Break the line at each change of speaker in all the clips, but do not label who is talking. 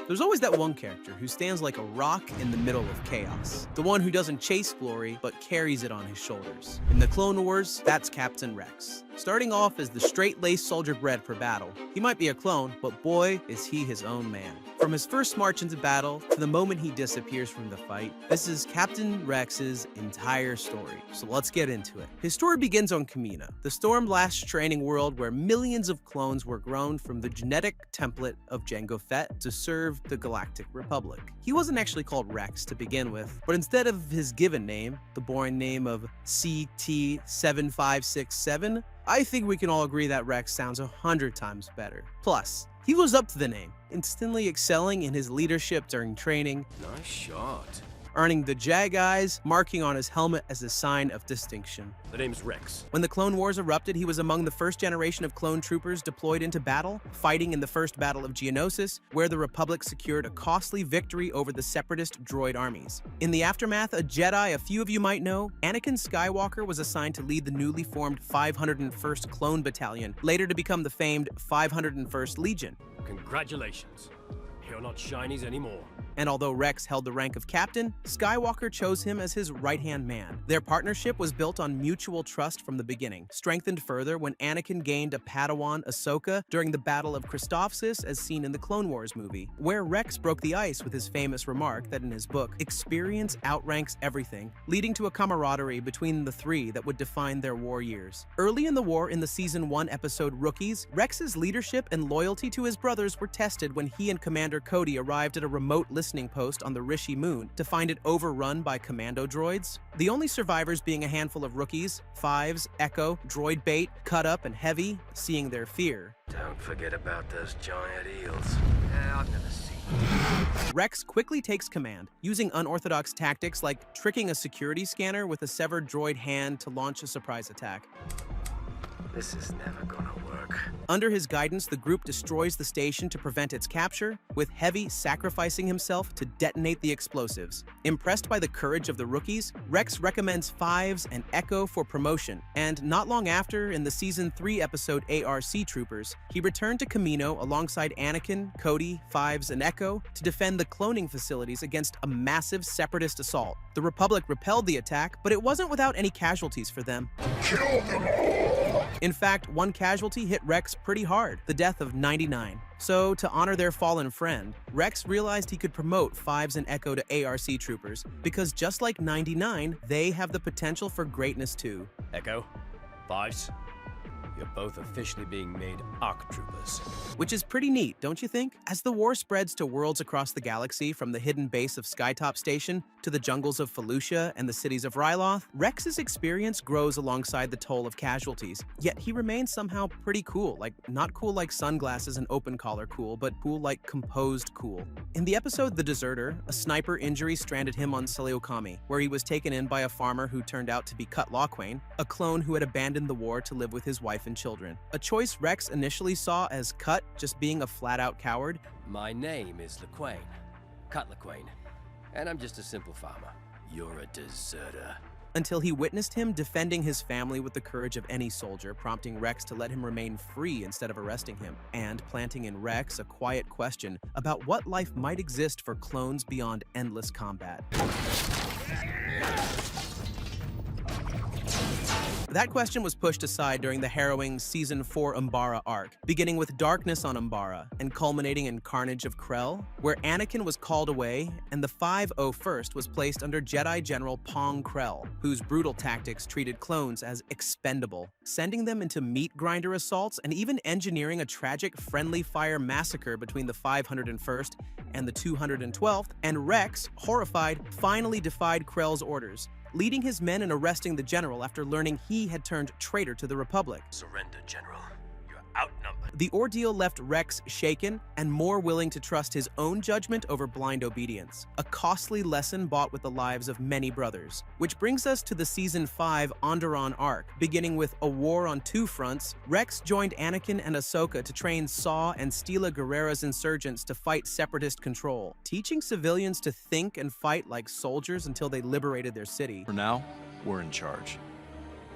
There's always that one character who stands like a rock in the middle of chaos. The one who doesn't chase glory, but carries it on his shoulders. In the Clone Wars, that's Captain Rex. Starting off as the straight-laced soldier bred for battle, he might be a clone, but boy, is he his own man. From his first march into battle to the moment he disappears from the fight, this is Captain Rex's entire story. So let's get into it. His story begins on Kamino, the Stormblast training world where millions of clones were grown from the genetic template of Jango Fett to serve the Galactic Republic. He wasn't actually called Rex to begin with, but instead of his given name, the boring name of CT-7567, I think we can all agree that Rex sounds 100 times better. Plus, he was up to the name, instantly excelling in his leadership during training.
Nice shot.
Earning the Jag Eyes, marking on his helmet as a sign of distinction.
The name's Rex.
When the Clone Wars erupted, he was among the first generation of clone troopers deployed into battle, fighting in the first Battle of Geonosis, where the Republic secured a costly victory over the Separatist droid armies. In the aftermath, a Jedi a few of you might know, Anakin Skywalker was assigned to lead the newly formed 501st Clone Battalion, later to become the famed 501st Legion.
Congratulations. You're not shinies anymore.
And although Rex held the rank of captain, Skywalker chose him as his right-hand man. Their partnership was built on mutual trust from the beginning, strengthened further when Anakin gained a Padawan, Ahsoka, during the Battle of Christophsis as seen in the Clone Wars movie, where Rex broke the ice with his famous remark that in his book, experience outranks everything, leading to a camaraderie between the three that would define their war years. Early in the war, in the Season 1 episode Rookies, Rex's leadership and loyalty to his brothers were tested when he and Commander Cody arrived at a remote listening post on the Rishi moon to find it overrun by commando droids. The only survivors being a handful of rookies, Fives, Echo, Droid Bait, Cut Up, and Heavy, seeing their fear.
Don't forget about those giant eels. I've never seen.
Rex quickly takes command, using unorthodox tactics like tricking a security scanner with a severed droid hand to launch a surprise attack.
This is never gonna work.
Under his guidance, the group destroys the station to prevent its capture, with Heavy sacrificing himself to detonate the explosives. Impressed by the courage of the rookies, Rex recommends Fives and Echo for promotion, and not long after, in the Season 3 episode ARC Troopers, he returned to Kamino alongside Anakin, Cody, Fives, and Echo to defend the cloning facilities against a massive separatist assault. The Republic repelled the attack, but it wasn't without any casualties for them.
Kill them all!
In fact, one casualty hit Rex pretty hard, the death of 99. So, to honor their fallen friend, Rex realized he could promote Fives and Echo to ARC troopers, because just like 99, they have the potential for greatness too.
Echo, Fives, you're both officially being made ARC troopers.
Which is pretty neat, don't you think? As the war spreads to worlds across the galaxy, from the hidden base of Skytop Station to the jungles of Felucia and the cities of Ryloth, Rex's experience grows alongside the toll of casualties. Yet he remains somehow pretty cool, like not cool like sunglasses and open collar cool, but cool like composed cool. In the episode The Deserter, a sniper injury stranded him on Seleukami, where he was taken in by a farmer who turned out to be Cut Lawquane, a clone who had abandoned the war to live with his wife and children. A choice Rex initially saw as Cut just being a flat-out coward.
My name is Lawquane, Cut Lawquane, and I'm just a simple farmer. You're a deserter.
Until he witnessed him defending his family with the courage of any soldier, prompting Rex to let him remain free instead of arresting him, and planting in Rex a quiet question about what life might exist for clones beyond endless combat. That question was pushed aside during the harrowing Season 4 Umbara arc, beginning with darkness on Umbara and culminating in carnage of Krell, where Anakin was called away and the 501st was placed under Jedi General Pong Krell, whose brutal tactics treated clones as expendable, sending them into meat grinder assaults and even engineering a tragic friendly fire massacre between the 501st and the 212th, and Rex, horrified, finally defied Krell's orders, leading his men and arresting the general after learning he had turned traitor to the Republic.
Surrender, General. You're outnumbered.
The ordeal left Rex shaken and more willing to trust his own judgment over blind obedience, a costly lesson bought with the lives of many brothers. Which brings us to the Season 5 Onderon arc. Beginning with a war on two fronts, Rex joined Anakin and Ahsoka to train Saw and Stila Guerrera's insurgents to fight Separatist control, teaching civilians to think and fight like soldiers until they liberated their city.
For now, we're in charge.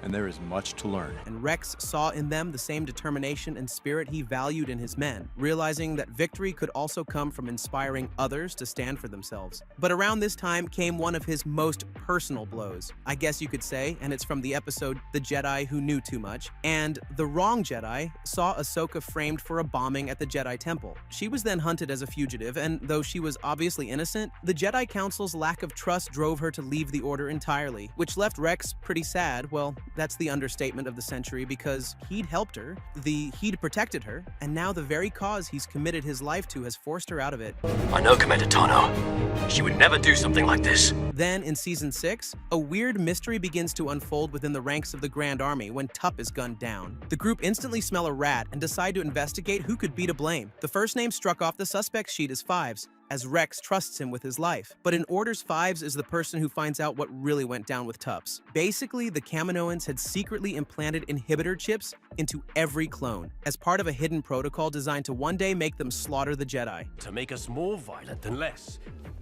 and there is much to learn.
And Rex saw in them the same determination and spirit he valued in his men, realizing that victory could also come from inspiring others to stand for themselves. But around this time came one of his most personal blows, I guess you could say, and it's from the episode The Jedi Who Knew Too Much. And the wrong Jedi saw Ahsoka framed for a bombing at the Jedi Temple. She was then hunted as a fugitive, and though she was obviously innocent, the Jedi Council's lack of trust drove her to leave the Order entirely, which left Rex pretty sad. Well, that's the understatement of the century, because he'd helped her, he'd protected her, and now the very cause he's committed his life to has forced her out of it.
I know Commander Tano. She would never do something like this.
Then, in Season 6, a weird mystery begins to unfold within the ranks of the Grand Army when Tup is gunned down. The group instantly smell a rat and decide to investigate who could be to blame. The first name struck off the suspect sheet is Fives, as Rex trusts him with his life. But in orders, Fives is the person who finds out what really went down with Tups. Basically, the Kaminoans had secretly implanted inhibitor chips into every clone, as part of a hidden protocol designed to one day make them slaughter the Jedi.
To make us more violent than less.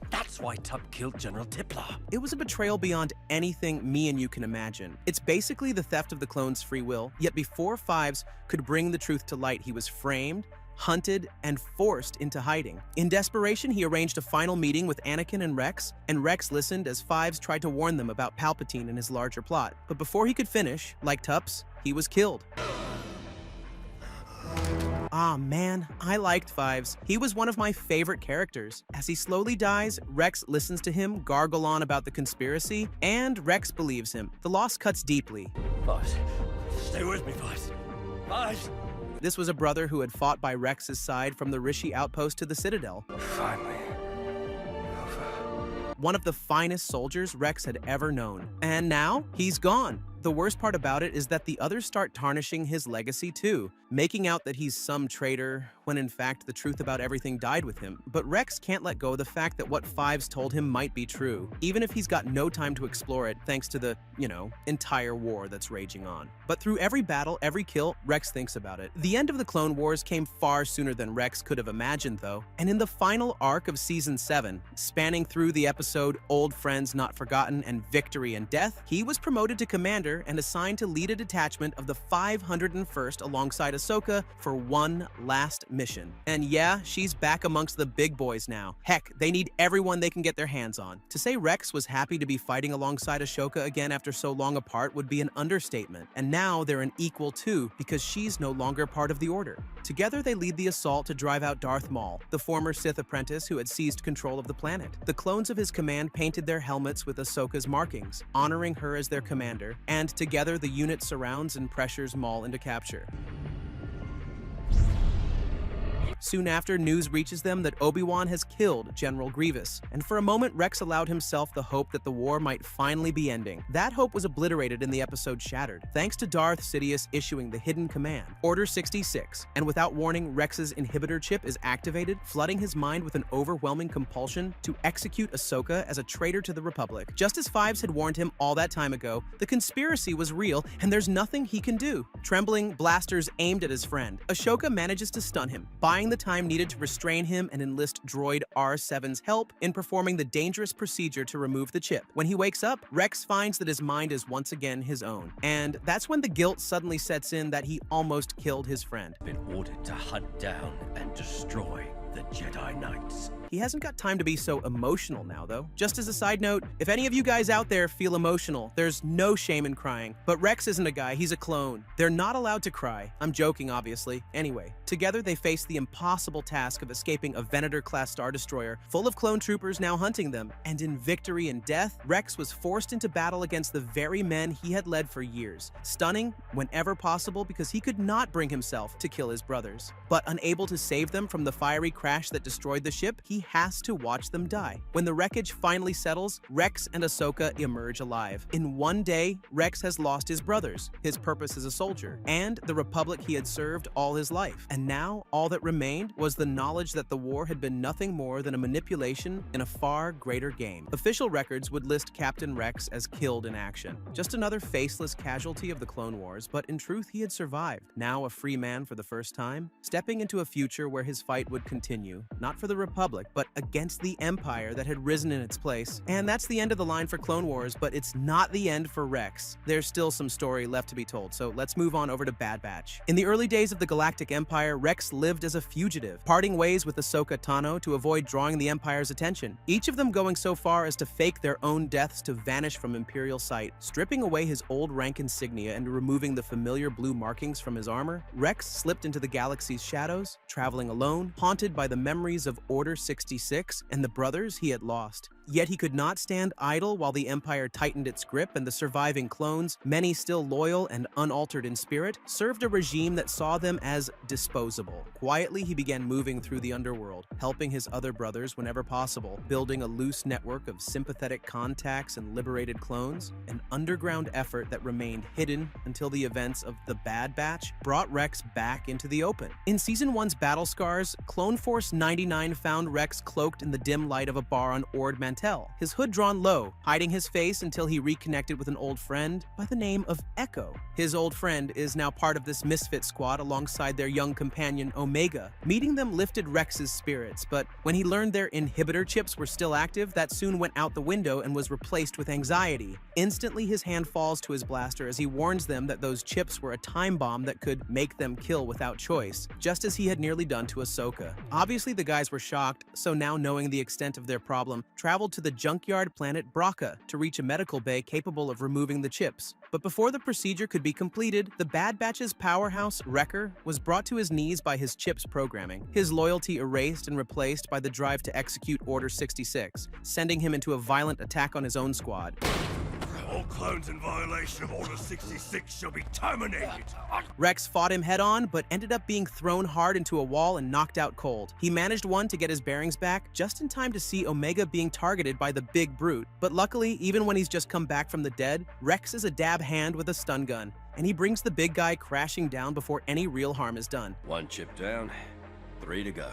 That's why Tup killed General Tiplar.
It was a betrayal beyond anything me and you can imagine. It's basically the theft of the clone's free will, yet before Fives could bring the truth to light, he was framed, hunted, and forced into hiding. In desperation, he arranged a final meeting with Anakin and Rex listened as Fives tried to warn them about Palpatine and his larger plot. But before he could finish, like Tups, he was killed. Ah man, I liked Fives. He was one of my favorite characters. As he slowly dies, Rex listens to him gargle on about the conspiracy, and Rex believes him. The loss cuts deeply.
Fives, stay with me, Fives. Fives!
This was a brother who had fought by Rex's side from the Rishi outpost to the Citadel.
Finally.
One of the finest soldiers Rex had ever known. And now, he's gone. The worst part about it is that the others start tarnishing his legacy too, making out that he's some traitor, when in fact the truth about everything died with him. But Rex can't let go of the fact that what Fives told him might be true, even if he's got no time to explore it thanks to the, entire war that's raging on. But through every battle, every kill, Rex thinks about it. The end of the Clone Wars came far sooner than Rex could have imagined though, and in the final arc of Season 7, spanning through the episode Old Friends Not Forgotten and Victory and Death, he was promoted to Commander and assigned to lead a detachment of the 501st alongside Ahsoka for one last mission. And yeah, she's back amongst the big boys now. Heck, they need everyone they can get their hands on. To say Rex was happy to be fighting alongside Ahsoka again after so long apart would be an understatement. And now they're an equal too, because she's no longer part of the Order. Together they lead the assault to drive out Darth Maul, the former Sith apprentice who had seized control of the planet. The clones of his command painted their helmets with Ahsoka's markings, honoring her as their commander, and together the unit surrounds and pressures Maul into capture. Soon after, news reaches them that Obi-Wan has killed General Grievous, and for a moment Rex allowed himself the hope that the war might finally be ending. That hope was obliterated in the episode Shattered, thanks to Darth Sidious issuing the hidden command, Order 66, and without warning, Rex's inhibitor chip is activated, flooding his mind with an overwhelming compulsion to execute Ahsoka as a traitor to the Republic. Just as Fives had warned him all that time ago, the conspiracy was real, and there's nothing he can do. Trembling blasters aimed at his friend, Ahsoka manages to stun him, buying the time needed to restrain him and enlist droid R7's help in performing the dangerous procedure to remove the chip. When he wakes up, Rex finds that his mind is once again his own. And that's when the guilt suddenly sets in that he almost killed his friend.
Been ordered to hunt down and destroy the Jedi Knights.
He hasn't got time to be so emotional now, though. Just as a side note, if any of you guys out there feel emotional, there's no shame in crying. But Rex isn't a guy, he's a clone. They're not allowed to cry. I'm joking, obviously. Anyway, together they face the impossible task of escaping a Venator-class Star Destroyer full of clone troopers now hunting them. And in Victory and Death, Rex was forced into battle against the very men he had led for years, stunning whenever possible because he could not bring himself to kill his brothers. But unable to save them from the fiery crash that destroyed the ship, he has to watch them die. When the wreckage finally settles, Rex and Ahsoka emerge alive. In one day, Rex has lost his brothers, his purpose as a soldier, and the Republic he had served all his life. And now, all that remained was the knowledge that the war had been nothing more than a manipulation in a far greater game. Official records would list Captain Rex as killed in action. Just another faceless casualty of the Clone Wars, but in truth he had survived. Now a free man for the first time, stepping into a future where his fight would continue continue, not for the Republic, but against the Empire that had risen in its place. And that's the end of the line for Clone Wars, but it's not the end for Rex. There's still some story left to be told, so let's move on over to Bad Batch. In the early days of the Galactic Empire, Rex lived as a fugitive, parting ways with Ahsoka Tano to avoid drawing the Empire's attention, each of them going so far as to fake their own deaths to vanish from Imperial sight. Stripping away his old rank insignia and removing the familiar blue markings from his armor, Rex slipped into the galaxy's shadows, traveling alone, haunted by the memories of Order 66 and the brothers he had lost. Yet he could not stand idle while the Empire tightened its grip and the surviving clones, many still loyal and unaltered in spirit, served a regime that saw them as disposable. Quietly, he began moving through the underworld, helping his other brothers whenever possible, building a loose network of sympathetic contacts and liberated clones, an underground effort that remained hidden until the events of The Bad Batch brought Rex back into the open. In Season 1's Battle Scars, Clone Force 99 found Rex cloaked in the dim light of a bar on Ord Mantell, his hood drawn low, hiding his face until he reconnected with an old friend by the name of Echo. His old friend is now part of this misfit squad alongside their young companion Omega. Meeting them lifted Rex's spirits, but when he learned their inhibitor chips were still active, that soon went out the window and was replaced with anxiety. Instantly, his hand falls to his blaster as he warns them that those chips were a time bomb that could make them kill without choice, just as he had nearly done to Ahsoka. Obviously, the guys were shocked, so now knowing the extent of their problem, traveled to the junkyard planet Braca to reach a medical bay capable of removing the chips. But before the procedure could be completed, the Bad Batch's powerhouse, Wrecker, was brought to his knees by his chips programming, his loyalty erased and replaced by the drive to execute Order 66, sending him into a violent attack on his own squad.
All clones in violation of Order 66 shall be terminated.
Rex fought him head-on, but ended up being thrown hard into a wall and knocked out cold. He managed one to get his bearings back, just in time to see Omega being targeted by the big brute. But luckily, even when he's just come back from the dead, Rex is a dab hand with a stun gun, and he brings the big guy crashing down before any real harm is done.
1 chip down, 3 to go.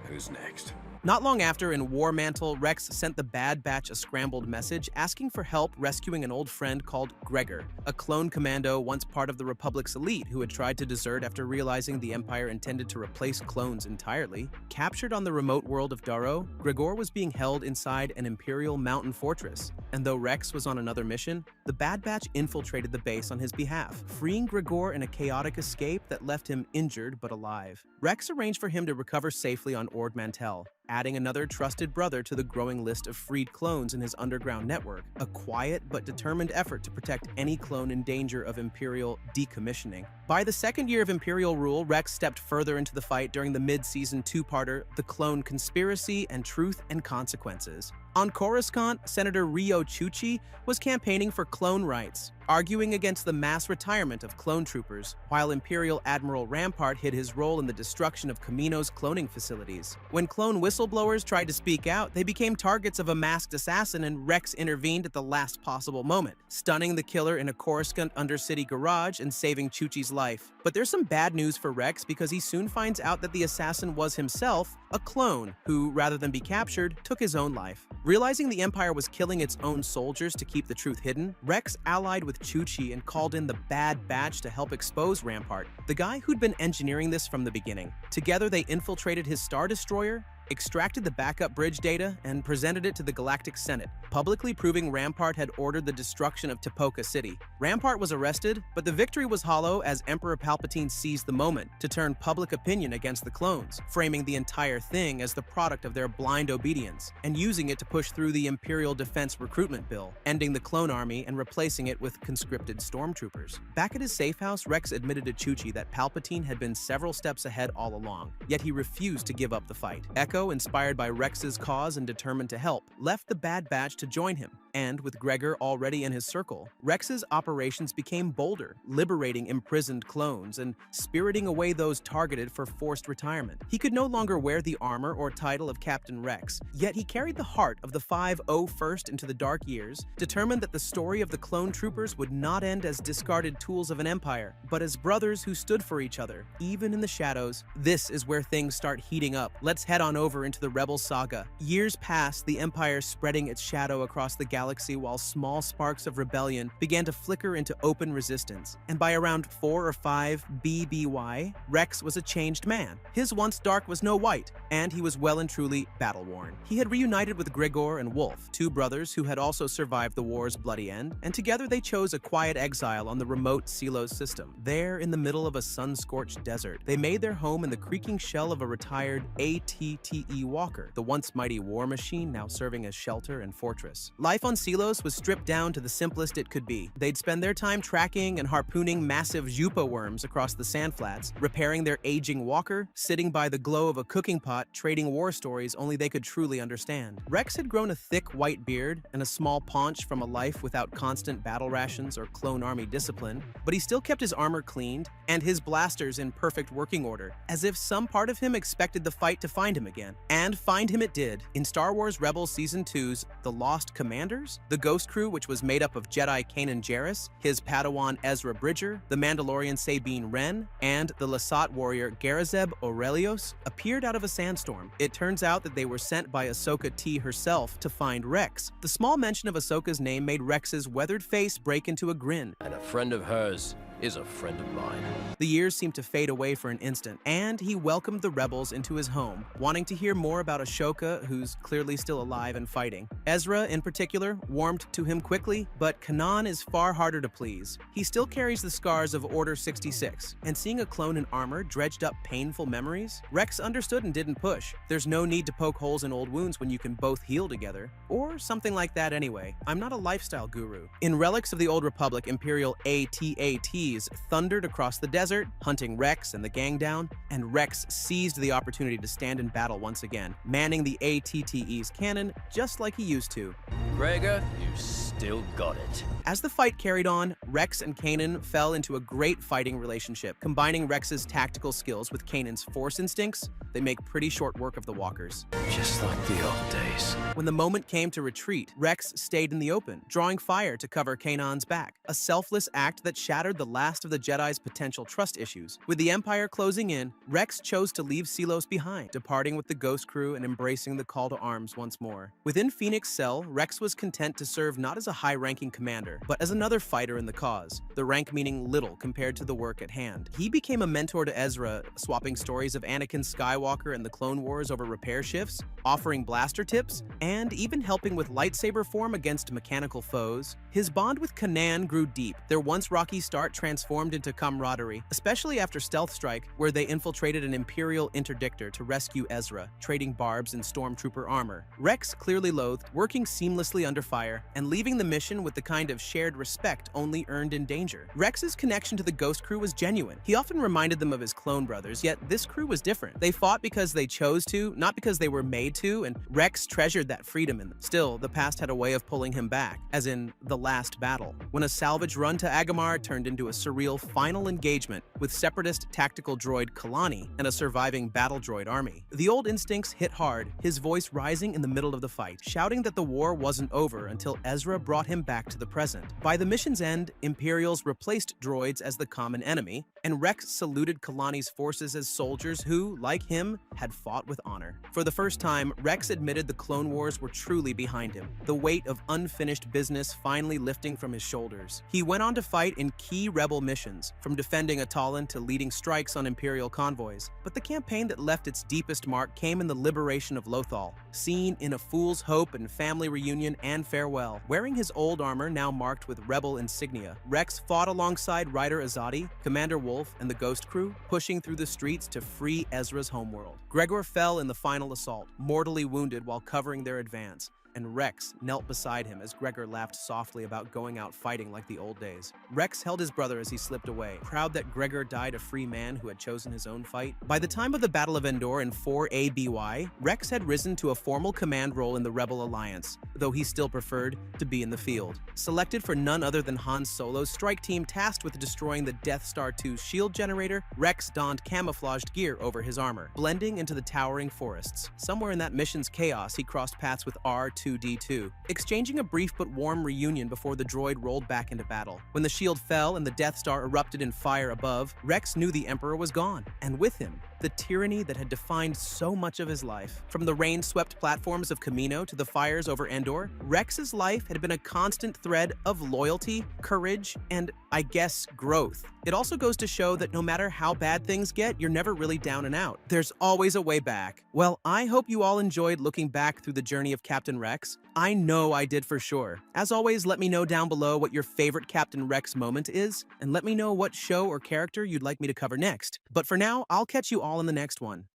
Who's next?
Not long after, in War Mantle, Rex sent the Bad Batch a scrambled message asking for help rescuing an old friend called Gregor, a clone commando once part of the Republic's elite who had tried to desert after realizing the Empire intended to replace clones entirely. Captured on the remote world of Daro, Gregor was being held inside an Imperial mountain fortress, and though Rex was on another mission, the Bad Batch infiltrated the base on his behalf, freeing Gregor in a chaotic escape that left him injured but alive. Rex arranged for him to recover safely on Ord Mantell, adding another trusted brother to the growing list of freed clones in his underground network, a quiet but determined effort to protect any clone in danger of Imperial decommissioning. By the second year of Imperial rule, Rex stepped further into the fight during the mid-season two-parter, The Clone Conspiracy and Truth and Consequences. On Coruscant, Senator Rio Chuchi was campaigning for clone rights, arguing against the mass retirement of clone troopers, while Imperial Admiral Rampart hid his role in the destruction of Kamino's cloning facilities. When clone whistleblowers tried to speak out, they became targets of a masked assassin, and Rex intervened at the last possible moment, stunning the killer in a Coruscant Undercity garage and saving Chuchi's life. But there's some bad news for Rex because he soon finds out that the assassin was himself a clone who, rather than be captured, took his own life. Realizing the Empire was killing its own soldiers to keep the truth hidden, Rex allied with Chuchi and called in the Bad Batch to help expose Rampart, the guy who'd been engineering this from the beginning. Together, they infiltrated his Star Destroyer, extracted the backup bridge data, and presented it to the Galactic Senate, publicly proving Rampart had ordered the destruction of Tipoca City. Rampart was arrested, but the victory was hollow as Emperor Palpatine seized the moment to turn public opinion against the clones, framing the entire thing as the product of their blind obedience, and using it to push through the Imperial Defense Recruitment Bill, ending the clone army and replacing it with conscripted stormtroopers. Back at his safe house, Rex admitted to Chuchi that Palpatine had been several steps ahead all along, yet he refused to give up the fight. Echo, inspired by Rex's cause and determined to help, left the Bad Batch to join him. And with Gregor already in his circle, Rex's operations became bolder, liberating imprisoned clones and spiriting away those targeted for forced retirement. He could no longer wear the armor or title of Captain Rex, yet he carried the heart of the 501st into the dark years, determined that the story of the clone troopers would not end as discarded tools of an empire, but as brothers who stood for each other, even in the shadows. This is where things start heating up. Let's head on over into the Rebel saga. Years pass, the Empire spreading its shadow across the galaxy galaxy while small sparks of rebellion began to flicker into open resistance. And by around 4 or 5 BBY, Rex was a changed man. His once dark was no white, and he was well and truly battle-worn. He had reunited with Gregor and Wolf, two brothers who had also survived the war's bloody end, and together they chose a quiet exile on the remote Selos system. There, in the middle of a sun-scorched desert, they made their home in the creaking shell of a retired ATTE walker, the once mighty war machine now serving as shelter and fortress. Life on Selos was stripped down to the simplest it could be. They'd spend their time tracking and harpooning massive Jupa worms across the sandflats, repairing their aging walker, sitting by the glow of a cooking pot, trading war stories only they could truly understand. Rex had grown a thick white beard and a small paunch from a life without constant battle rations or clone army discipline, but he still kept his armor cleaned and his blasters in perfect working order, as if some part of him expected the fight to find him again. And find him it did. In Star Wars Rebels Season 2's The Lost Commanders, the Ghost Crew, which was made up of Jedi Kanan Jarrus, his Padawan Ezra Bridger, the Mandalorian Sabine Wren, and the Lasat warrior Garazeb Aurelios, appeared out of a sandstorm. It turns out that they were sent by Ahsoka T herself to find Rex. The small mention of Ahsoka's name made Rex's weathered face break into a grin.
And a friend of hers is a friend of mine.
The years seemed to fade away for an instant, and he welcomed the rebels into his home, wanting to hear more about Ashoka, who's clearly still alive and fighting. Ezra, in particular, warmed to him quickly, but Kanan is far harder to please. He still carries the scars of Order 66, and seeing a clone in armor dredged up painful memories, Rex understood and didn't push. There's no need to poke holes in old wounds when you can both heal together. Or something like that anyway. I'm not a lifestyle guru. In Relics of the Old Republic, Imperial ATATs thundered across the desert, hunting Rex and the gang down, and Rex seized the opportunity to stand in battle once again, manning the ATTE's cannon just like he used to.
Gregor, you still got it.
As the fight carried on, Rex and Kanan fell into a great fighting relationship. Combining Rex's tactical skills with Kanan's force instincts, they make pretty short work of the walkers.
Just like the old days.
When the moment came to retreat, Rex stayed in the open, drawing fire to cover Kanan's back, a selfless act that shattered the last of the Jedi's potential trust issues. With the Empire closing in, Rex chose to leave Selos behind, departing with the Ghost Crew and embracing the call to arms once more. Within Phoenix Cell, Rex was content to serve not as a high-ranking commander, but as another fighter in the cause, the rank meaning little compared to the work at hand. He became a mentor to Ezra, swapping stories of Anakin Skywalker and the Clone Wars over repair shifts, offering blaster tips, and even helping with lightsaber form against mechanical foes. His bond with Kanan grew deep. Their once rocky start transformed into camaraderie, especially after Stealth Strike, where they infiltrated an Imperial interdictor to rescue Ezra, trading barbs and stormtrooper armor. Rex clearly loathed working seamlessly under fire and leaving the mission with the kind of shared respect only earned in danger. Rex's connection to the Ghost Crew was genuine. He often reminded them of his clone brothers, yet this crew was different. They fought because they chose to, not because they were made to, and Rex treasured that freedom in them. Still, the past had a way of pulling him back, as in the last battle, when a salvage run to Agamar turned into a surreal final engagement with separatist tactical droid Kalani and a surviving battle droid army. The old instincts hit hard, his voice rising in the middle of the fight, shouting that the war wasn't over until Ezra brought him back to the present. By the mission's end, Imperials replaced droids as the common enemy, and Rex saluted Kalani's forces as soldiers who, like him, had fought with honor. For the first time, Rex admitted the Clone Wars were truly behind him, the weight of unfinished business finally lifting from his shoulders. He went on to fight in key rebel missions, from defending Atallan to leading strikes on Imperial convoys. But the campaign that left its deepest mark came in the liberation of Lothal, seen in A Fool's Hope and Family Reunion and Farewell. Wearing his old armor now marked with rebel insignia, Rex fought alongside Ryder Azadi, Commander Wolf, and the Ghost Crew, pushing through the streets to free Ezra's homeworld. Gregor fell in the final assault, mortally wounded while covering their advance, and Rex knelt beside him as Gregor laughed softly about going out fighting like the old days. Rex held his brother as he slipped away, proud that Gregor died a free man who had chosen his own fight. By the time of the Battle of Endor in 4ABY, Rex had risen to a formal command role in the Rebel Alliance, though he still preferred to be in the field. Selected for none other than Han Solo's strike team tasked with destroying the Death Star 2's shield generator, Rex donned camouflaged gear over his armor, blending into the towering forests. Somewhere in that mission's chaos, he crossed paths with R2-D2, exchanging a brief but warm reunion before the droid rolled back into battle. When the shield fell and the Death Star erupted in fire above, Rex knew the Emperor was gone, and with him, the tyranny that had defined so much of his life. From the rain-swept platforms of Camino to the fires over Endor, Rex's life had been a constant thread of loyalty, courage, and, I guess, growth. It also goes to show that no matter how bad things get, you're never really down and out. There's always a way back. Well, I hope you all enjoyed looking back through the journey of Captain Rex. I know I did for sure. As always, let me know down below what your favorite Captain Rex moment is, and let me know what show or character you'd like me to cover next. But for now, I'll catch you all in the next one.